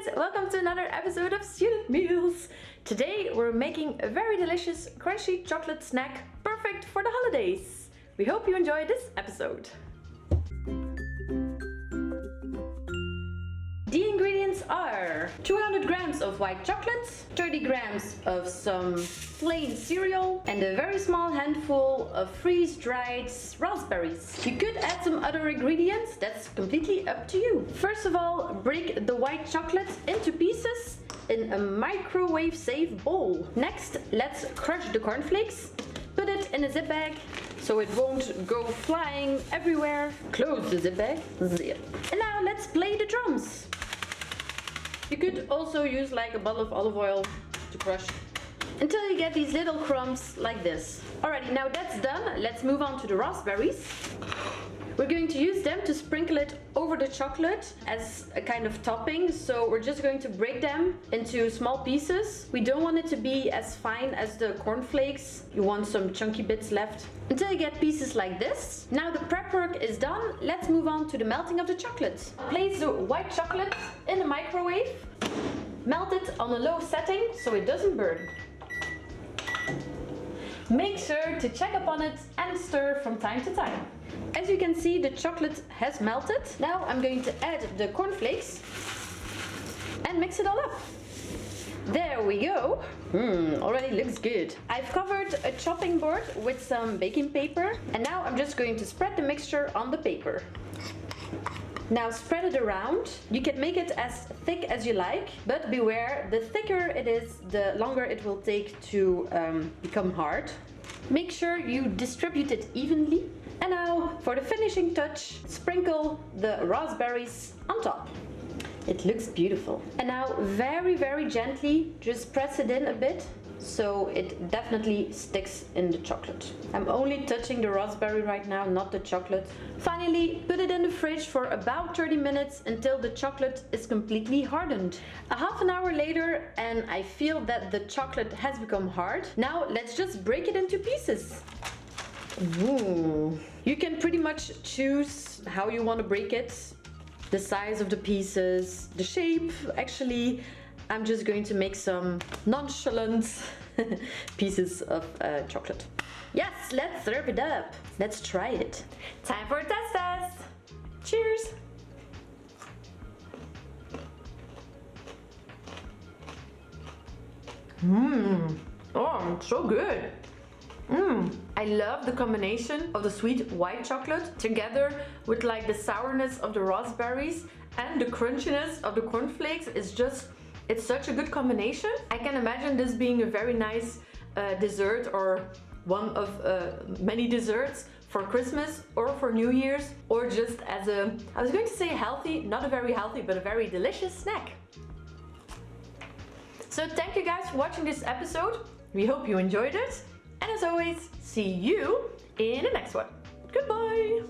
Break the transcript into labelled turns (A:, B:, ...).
A: guys, welcome to another episode of Student Meals. Today we're making a very delicious crunchy chocolate snack perfect for the holidays. We hope you enjoy this episode. The ingredients are 200 grams of white chocolate, 30 grams of some plain cereal, and a very small handful of freeze-dried raspberries. You could add some other ingredients, that's completely up to you. First of all, break the white chocolate into pieces in a microwave-safe bowl. Next, let's crush the cornflakes. Put it in a zip bag so it won't go flying everywhere. Close the zip bag. Zip. And now let's play the drums. You could also use like a bottle of olive oil to crush until you get these little crumbs like this. Alrighty, now that's done. Let's move on to the raspberries. We're going to use them to sprinkle it over the chocolate as a kind of topping. So we're just going to break them into small pieces. We don't want it to be as fine as the cornflakes. You want some chunky bits left until you get pieces like this. Now the prep work is done. Let's move on to the melting of the chocolate. Place the white chocolate in the microwave. Melt it on a low setting so it doesn't burn. Make sure to check up on it and stir from time to time. As you can see, the chocolate has melted. Now I'm going to add the cornflakes and mix it all up. There we go. Already looks good. I've covered a chopping board with some baking paper, and now I'm just going to spread the mixture on the paper. Now spread it around. You can make it as thick as you like, but beware, the thicker it is, the longer it will take to become hard. Make sure you distribute it evenly. And now for the finishing touch, sprinkle the raspberries on top. It looks beautiful. And now very gently just press it in a bit so it definitely sticks in the chocolate. I'm only touching the raspberry right now, not the chocolate. Finally, put it in the fridge for about 30 minutes until the chocolate is completely hardened. A half an hour later, and I feel that the chocolate has become hard. Now let's just break it into pieces. Ooh. You can pretty much choose how you want to break it. The size of the pieces, the shape. Actually, I'm just going to make some nonchalant pieces of chocolate. Yes, let's serve it up. Let's try it. Time for a test. Cheers. Oh, so good. I love the combination of the sweet white chocolate together with like the sourness of the raspberries and the crunchiness of the cornflakes. It's such a good combination. I can imagine this being a very nice dessert, or one of many desserts for Christmas or for New Year's, or just as a, I was going to say healthy, not a very healthy, but a very delicious snack. So thank you guys for watching this episode. We hope you enjoyed it. And as always, see you in the next one. Goodbye!